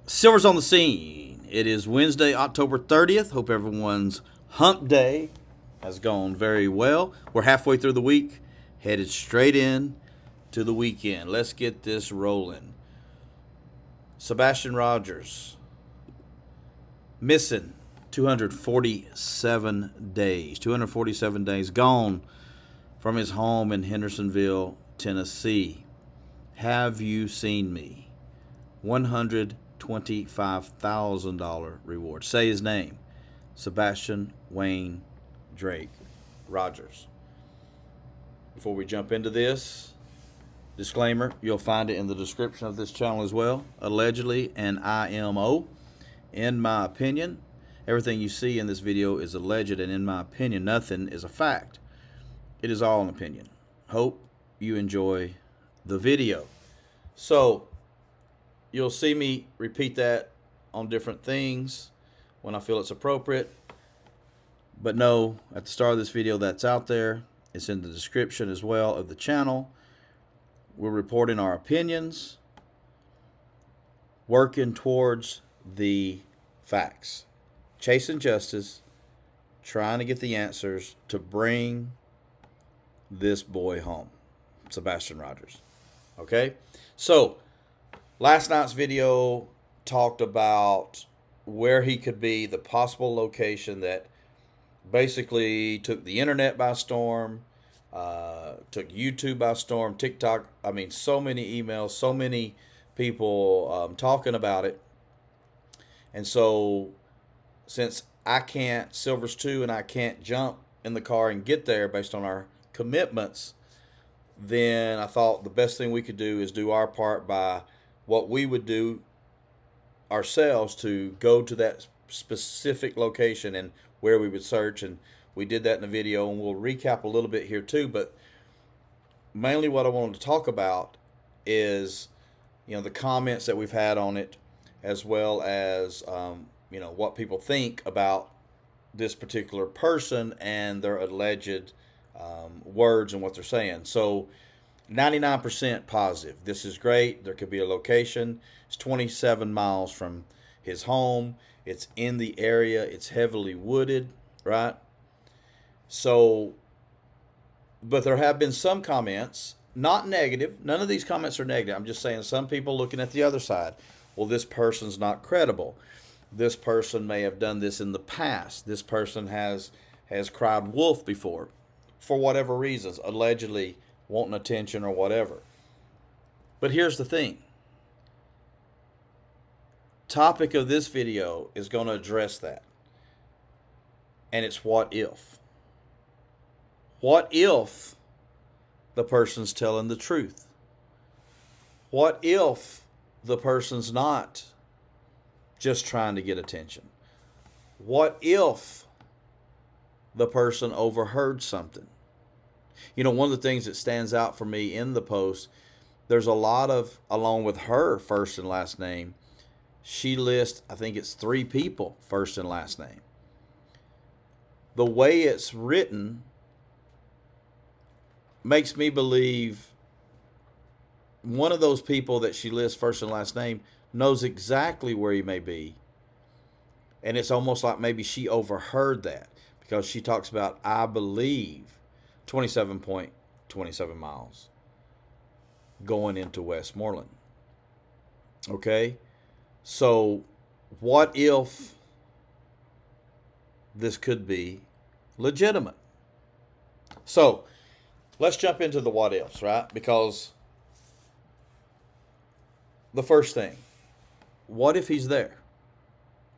Silver's on the scene. It is Wednesday, October 30th. Hope everyone's hump day has gone very well. We're halfway through the week, headed straight in to the weekend. Let's get this rolling. Sebastian Rogers missing 247 days. 247 days gone from his home in Hendersonville, Tennessee. Have you seen me? $125,000 reward. Say his name. Sebastian Wayne Drake Rogers. Before we jump into this, disclaimer, you'll find it in the description of this channel as well. Allegedly an IMO. In my opinion, everything you see in this video is alleged, and in my opinion, nothing is a fact. It is all an opinion. Hope you enjoy the video. So, you'll see me repeat that on different things when I feel it's appropriate. But know, at the start of this video, that's out there. It's in the description as well of the channel. We're reporting our opinions, working towards the facts, chasing justice, trying to get the answers to bring this boy home, Sebastian Rogers. Okay? So, last night's video talked about where he could be, the possible location that basically took the internet by storm, took YouTube by storm, TikTok. I mean, so many emails, so many people talking about it. And so, since I can't, Silver's 2, and I can't jump in the car and get there based on our commitments, then I thought the best thing we could do is do our part by what we would do ourselves to go to that specific location and where we would search. And we did that in the video, and we'll recap a little bit here too. But mainly what I wanted to talk about is, the comments that we've had on it, as well as, what people think about this particular person and their alleged words and what they're saying. So 99% positive. This is great. There could be a location. It's 27 miles from his home. It's in the area. It's heavily wooded, right? So, but there have been some comments, not negative. None of these comments are negative. I'm just saying some people looking at the other side. Well, this person's not credible. This person may have done this in the past. This person has cried wolf before, for whatever reasons, allegedly wanting attention or whatever. But here's the thing. Topic of this video is going to address that. And it's what if? What if the person's telling the truth? What if the person's not just trying to get attention? What if the person overheard something? One of the things that stands out for me in the post, there's a lot of, along with her first and last name, she lists, I think it's 3 people, first and last name. The way it's written makes me believe one of those people that she lists first and last name knows exactly where he may be. And it's almost like maybe she overheard that, because she talks about, I believe, 27.27 miles going into Westmoreland. Okay? So, what if this could be legitimate? So, let's jump into the what ifs, right? Because the first thing, what if he's there?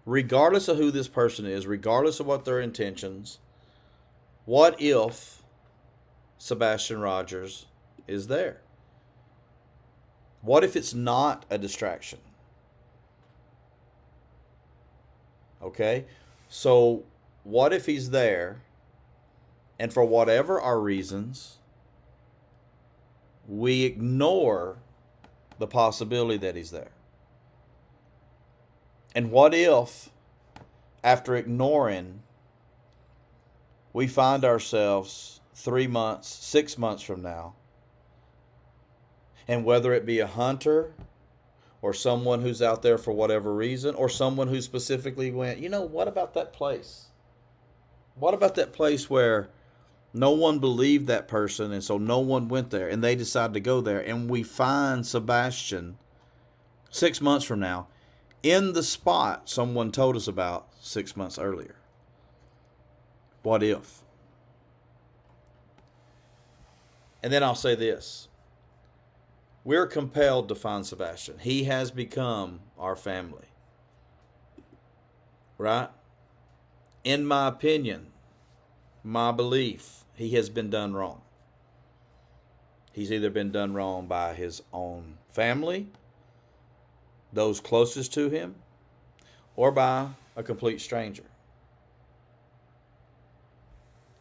Regardless of who this person is, regardless of what their intentions, what if Sebastian Rogers is there? What if it's not a distraction? Okay? So, what if he's there, and for whatever our reasons, we ignore the possibility that he's there? And what if, after ignoring, we find ourselves 3 months, 6 months from now, and whether it be a hunter or someone who's out there for whatever reason, or someone who specifically went, what about that place? What about that place where no one believed that person, and so no one went there, and they decided to go there, and we find Sebastian 6 months from now in the spot someone told us about 6 months earlier? What if? And then I'll say this. We're compelled to find Sebastian. He has become our family. Right? In my opinion, my belief, he has been done wrong. He's either been done wrong by his own family, those closest to him, or by a complete stranger.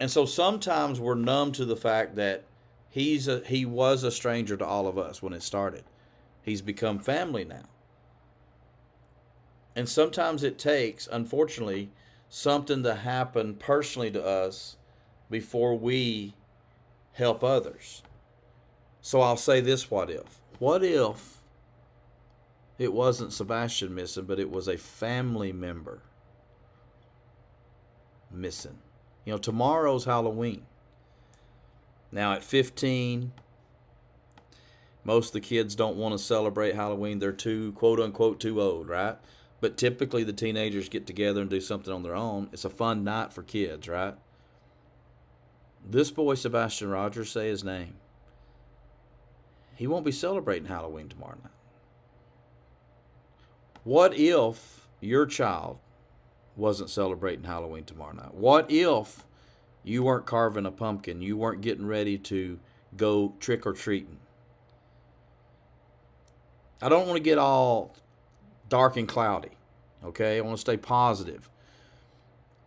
And so sometimes we're numb to the fact that he was a stranger to all of us when it started. He's become family now. And sometimes it takes, unfortunately, something to happen personally to us before we help others. So I'll say this, what if? What if it wasn't Sebastian missing, but it was a family member missing? Tomorrow's Halloween. Now at 15, most of the kids don't want to celebrate Halloween. They're too, quote unquote, too old, right? But typically the teenagers get together and do something on their own. It's a fun night for kids, right? This boy, Sebastian Rogers, say his name, he won't be celebrating Halloween tomorrow night. What if your child wasn't celebrating Halloween tomorrow night? What if you weren't carving a pumpkin? You weren't getting ready to go trick-or-treating? I don't want to get all dark and cloudy, okay? I want to stay positive.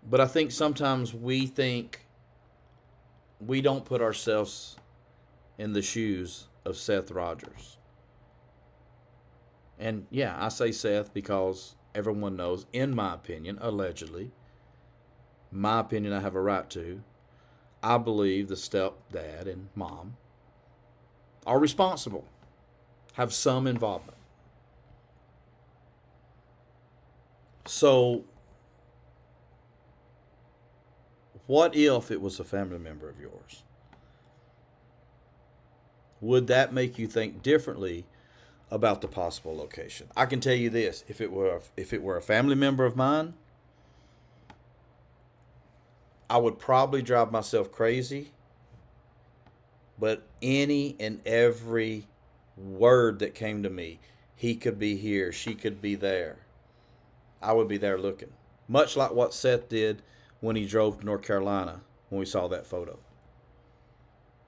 But I think sometimes we think we don't put ourselves in the shoes of Seth Rogers. And yeah, I say Seth because everyone knows, in my opinion, allegedly, my opinion I have a right to, I believe the stepdad and mom are responsible, have some involvement. So, what if it was a family member of yours? Would that make you think differently about the possible location? I can tell you this: if it were a family member of mine, I would probably drive myself crazy. But any and every word that came to me, he could be here, she could be there, I would be there looking. Much like what Seth did when he drove to North Carolina when we saw that photo.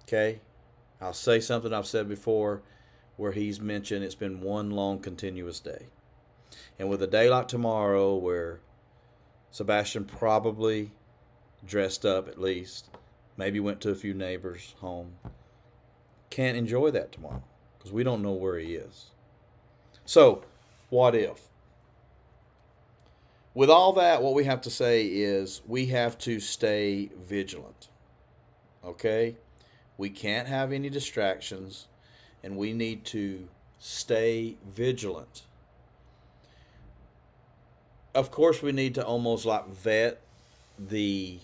Okay? I'll say something I've said before where he's mentioned it's been one long continuous day. And with a day like tomorrow where Sebastian probably dressed up at least, maybe went to a few neighbors' home, can't enjoy that tomorrow because we don't know where he is. So, what if? With all that, what we have to say is we have to stay vigilant. Okay? We can't have any distractions, and we need to stay vigilant. Of course, we need to almost like vet the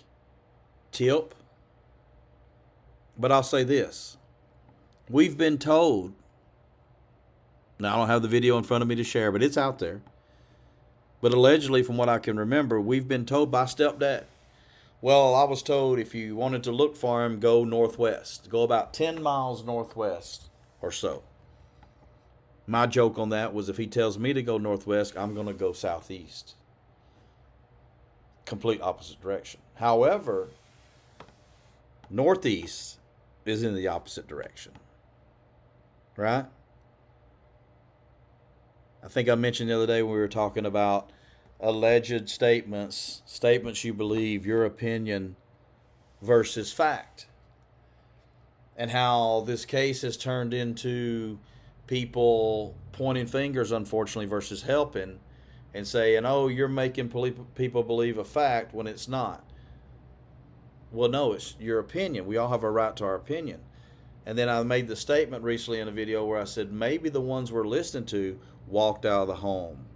tip. But I'll say this. We've been told, now I don't have the video in front of me to share, but it's out there. But allegedly, from what I can remember, we've been told by stepdad, well, I was told if you wanted to look for him, go northwest. Go about 10 miles northwest or so. My joke on that was if he tells me to go northwest, I'm going to go southeast. Complete opposite direction. However, northeast is in the opposite direction. Right? I think I mentioned the other day when we were talking about alleged statements you believe, your opinion versus fact. And how this case has turned into people pointing fingers, unfortunately, versus helping and saying, oh, you're making people believe a fact when it's not. Well, no, it's your opinion. We all have a right to our opinion. And then I made the statement recently in a video where I said maybe the ones we're listening to walked out of the home,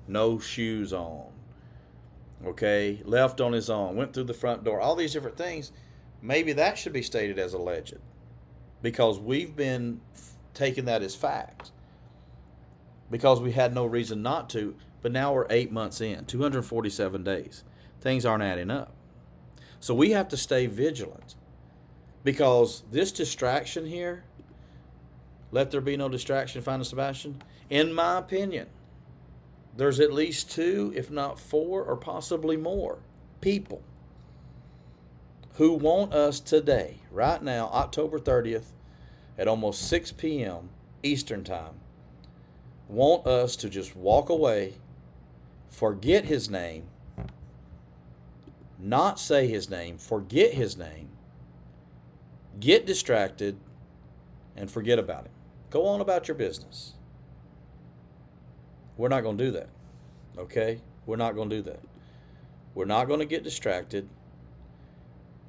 no shoes on, okay, left on his own, went through the front door, all these different things. Maybe that should be stated as alleged because we've been taking that as fact because we had no reason not to. But now we're 8 months in, 247 days. Things aren't adding up. So we have to stay vigilant because this distraction here, let there be no distraction, find a Sebastian, in my opinion, there's at least 2, if not 4, or possibly more people who want us today, right now, October 30th, at almost 6 p.m. Eastern Time, want us to just walk away, forget his name, not say his name, forget his name, get distracted, and forget about him. Go on about your business. We're not going to do that, okay? We're not going to do that. We're not going to get distracted,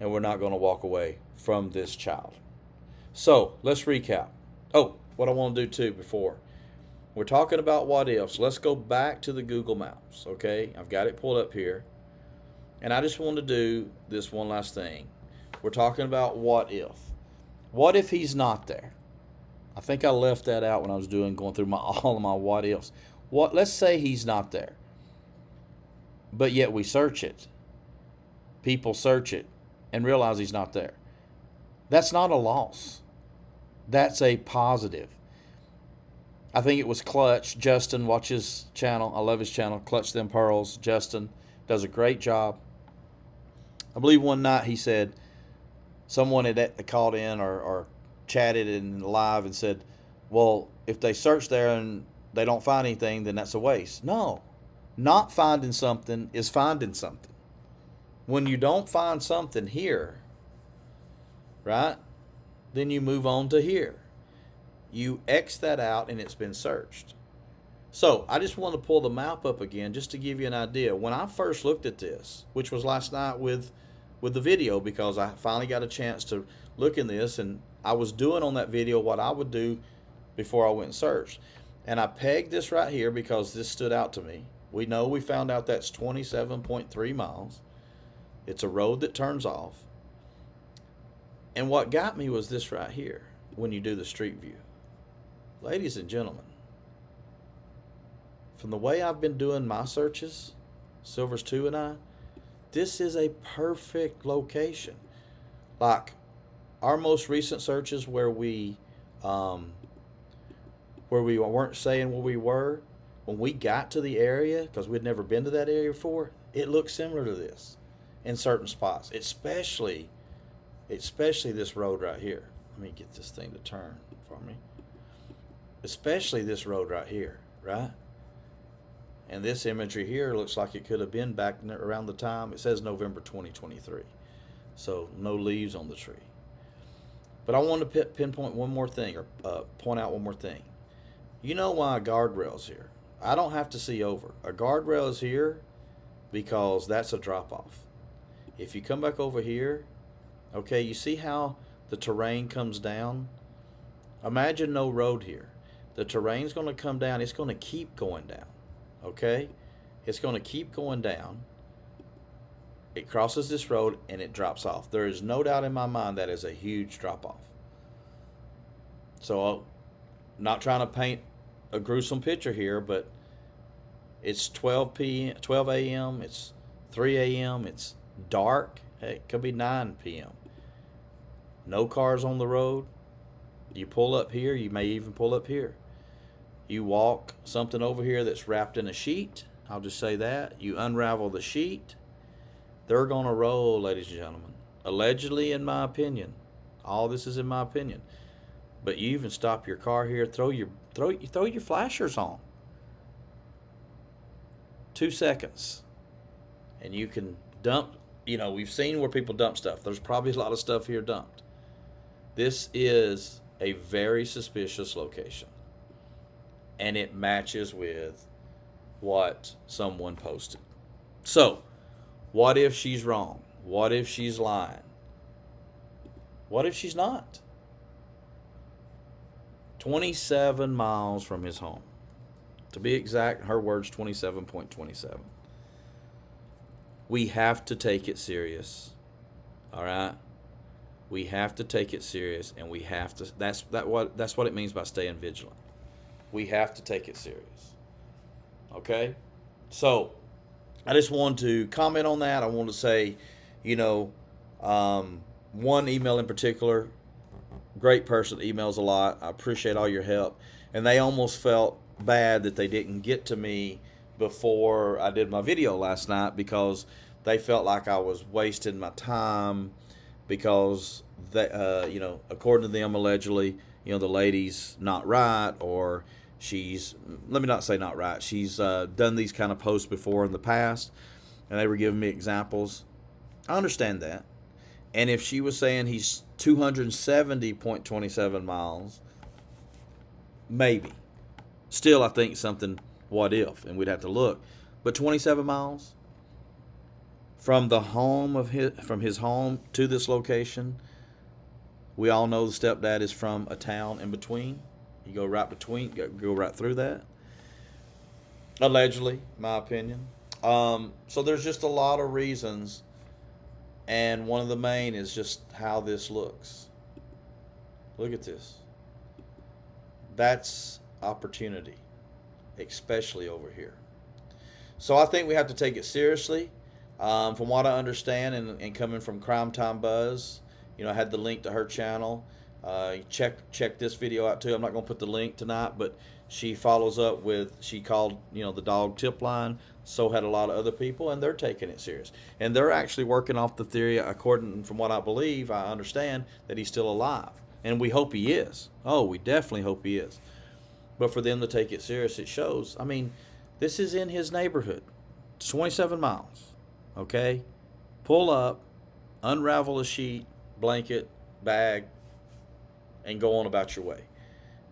and we're not going to walk away from this child. So let's recap. Oh, what I want to do too before. We're talking about what ifs. Let's go back to the Google Maps, okay? I've got it pulled up here. And I just want to do this one last thing. We're talking about what if. What if he's not there? I think I left that out when I was going through all of my what ifs. Let's say he's not there. But yet we search it. People search it and realize he's not there. That's not a loss. That's a positive. I think it was Clutch. Justin, watch his channel. I love his channel. Clutch Them Pearls. Justin does a great job. I believe one night he said someone had called in or chatted in live and said, well, if they search there and they don't find anything, then that's a waste. No, not finding something is finding something. When you don't find something here, right, then you move on to here. You X that out and it's been searched. So I just want to pull the map up again just to give you an idea. When I first looked at this, which was last night with the video, because I finally got a chance to look in this, and I was doing on that video what I would do before I went and searched. And I pegged this right here because this stood out to me. We found out that's 27.3 miles. It's a road that turns off. And what got me was this right here when you do the street view. Ladies and gentlemen, from the way I've been doing my searches, Silvers 2 and I, this is a perfect location. Like our most recent searches where we weren't saying where we were, when we got to the area, because we'd never been to that area before, it looked similar to this in certain spots, especially this road right here. Let me get this thing to turn for me. Especially this road right here, right? And this imagery here looks like it could have been back around the time. It says November 2023. So no leaves on the tree. But I want to pinpoint one more thing, or point out one more thing. You know why a guardrail's here? I don't have to see over. A guardrail is here because that's a drop-off. If you come back over here, okay, you see how the terrain comes down? Imagine no road here. The terrain's going to come down. It's going to keep going down, okay? It's going to keep going down. It crosses this road and it drops off. There is no doubt in my mind that is a huge drop-off. So I'm not trying to paint a gruesome picture here, but it's 12 a.m., it's 3 a.m., it's dark. Hey, it could be 9 p.m. No cars on the road. You pull up here, you may even pull up here. You walk something over here that's wrapped in a sheet. I'll just say that. You unravel the sheet. They're going to roll, ladies and gentlemen. Allegedly, in my opinion. All this is in my opinion. But you even stop your car here, throw your flashers on. 2 seconds. And you can dump, we've seen where people dump stuff. There's probably a lot of stuff here dumped. This is a very suspicious location. And it matches with what someone posted. So, what if she's wrong? What if she's lying? What if she's not? 27 miles from his home. To be exact, her words, 27.27. We have to take it serious. All right? We have to take it serious, and we have to. That's what it means by staying vigilant. We have to take it serious. Okay? So, I just wanted to comment on that. I want to say, you know, one email in particular, great person, emails a lot. I appreciate all your help. And they almost felt bad that they didn't get to me before I did my video last night, because they felt like I was wasting my time, because they, according to them, allegedly, the lady's not right, or she's, let me not say not right, she's done these kind of posts before in the past, and they were giving me examples. I understand that. And if she was saying he's 270.27 miles, maybe. Still, I think something, what if, and we'd have to look. But 27 miles from his home to this location, we all know the stepdad is from a town in between. You go right through that. Allegedly, my opinion. So there's just a lot of reasons, and one of the main is just how this looks. Look at this. That's opportunity, especially over here. So I think we have to take it seriously. From what I understand, and coming from Crime Time Buzz, I had the link to her channel. Check this video out too. I'm not going to put the link tonight, but she follows up with, she called the dog tip line. So had a lot of other people, and they're taking it serious, and they're actually working off the theory, according from what I believe, I understand, that he's still alive, and we hope he is. Oh, we definitely hope he is. But for them to take it serious, it shows. I mean, this is in his neighborhood. It's 27 miles. Okay? Pull up, unravel a sheet, blanket, bag, and go on about your way.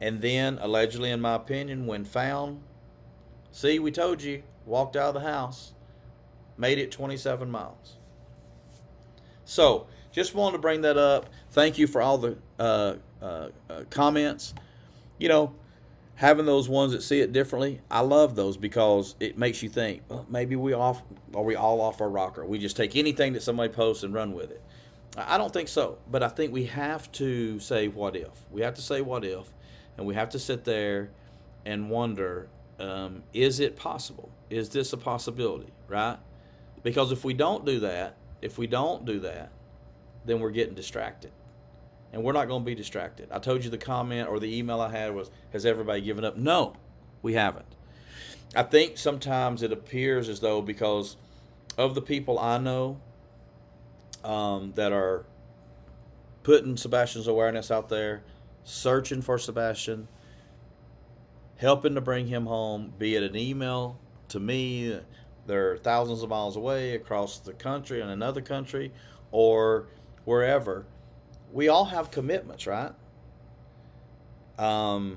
And then, allegedly, in my opinion, when found, see, we told you, walked out of the house, made it 27 miles. So, just wanted to bring that up. Thank you for all the comments. Having those ones that see it differently, I love those, because it makes you think, well, maybe we all off our rocker. We just take anything that somebody posts and run with it. I don't think so, but I think we have to say what if. We have to say what if, and we have to sit there and wonder, is it possible? Is this a possibility, right? Because if we don't do that, then we're getting distracted. And we're not going to be distracted. I told you the comment or the email I had was, has everybody given up? No, we haven't. I think sometimes it appears as though, because of the people I know that are putting Sebastian's awareness out there, searching for Sebastian, helping to bring him home, be it an email to me, they're thousands of miles away across the country, in another country, or wherever. We all have commitments, right? I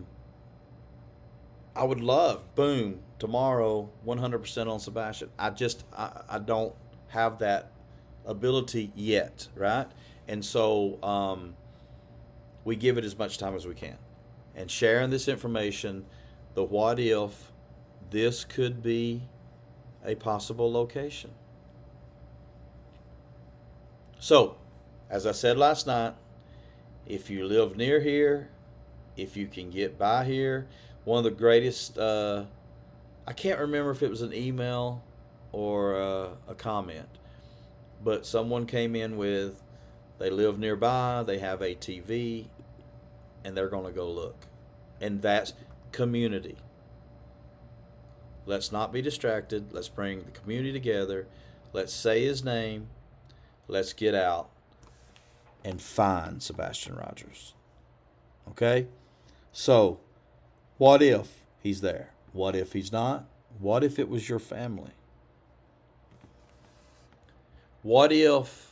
would love, boom, tomorrow, 100% on Sebastian. I don't have that ability yet, right? And so we give it as much time as we can. And sharing this information, the what if, this could be a possible location. So, as I said last night, if you live near here, if you can get by here, one of the greatest, I can't remember if it was an email or a comment, but someone came in with, they live nearby, they have a TV, and they're going to go look. And that's community. Let's not be distracted. Let's bring the community together. Let's say his name. Let's get out and find Sebastian Rogers. Okay? So, what if he's there? What if he's not? What if it was your family? What if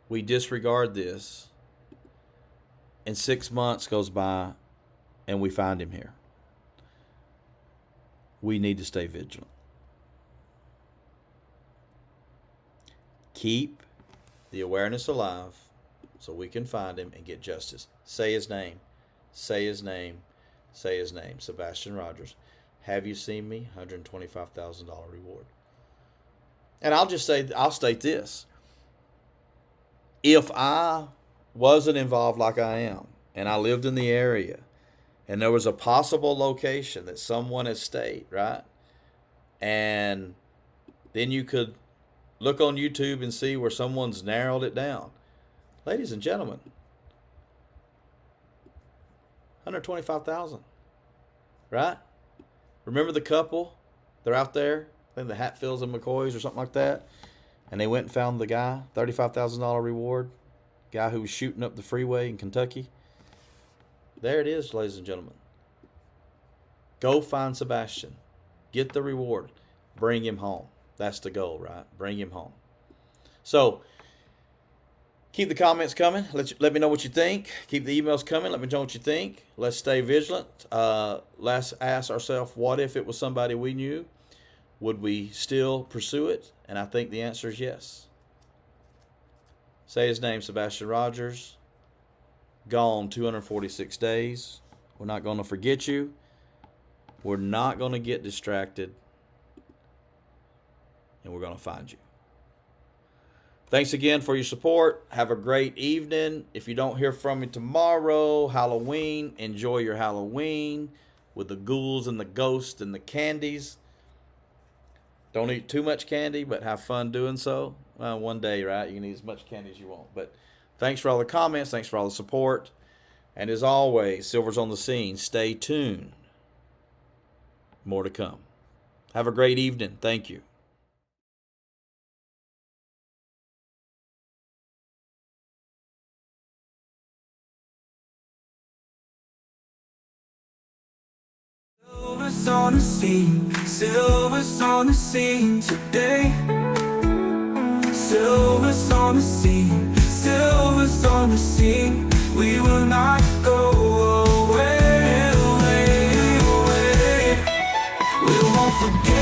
we disregard this and 6 months goes by and we find him here? We need to stay vigilant. Keep the awareness alive so we can find him and get justice. Say his name. Say his name. Say his name, Sebastian Rogers. Have you seen me? $125,000 reward. And I'll state this. If I wasn't involved like I am, and I lived in the area, and there was a possible location that someone has stayed, right? And then you could look on YouTube and see where someone's narrowed it down. Ladies and gentlemen, 125,000, right? Remember the couple? They're out there, I think the Hatfields and McCoys or something like that, and they went and found the guy, $35,000 reward, guy who was shooting up the freeway in Kentucky. There it is, ladies and gentlemen. Go find Sebastian. Get the reward. Bring him home. That's the goal, right? Bring him home. So, keep the comments coming. Let me know what you think. Keep the emails coming. Let me know what you think. Let's stay vigilant. Let's ask ourselves, what if it was somebody we knew? Would we still pursue it? And I think the answer is yes. Say his name, Sebastian Rogers. Gone 246 days. We're not going to forget you. We're not going to get distracted. And we're going to find you. Thanks again for your support. Have a great evening. If you don't hear from me tomorrow, Halloween, enjoy your Halloween with the ghouls and the ghosts and the candies. Don't eat too much candy, but have fun doing so. One day, right? You can eat as much candy as you want. But thanks for all the comments. Thanks for all the support. And as always, Silver's on the scene. Stay tuned. More to come. Have a great evening. Thank you. Silver's on the scene, silver's on the scene today. Silver's on the scene, silver's on the scene. We will not go away, away, away. We won't forget.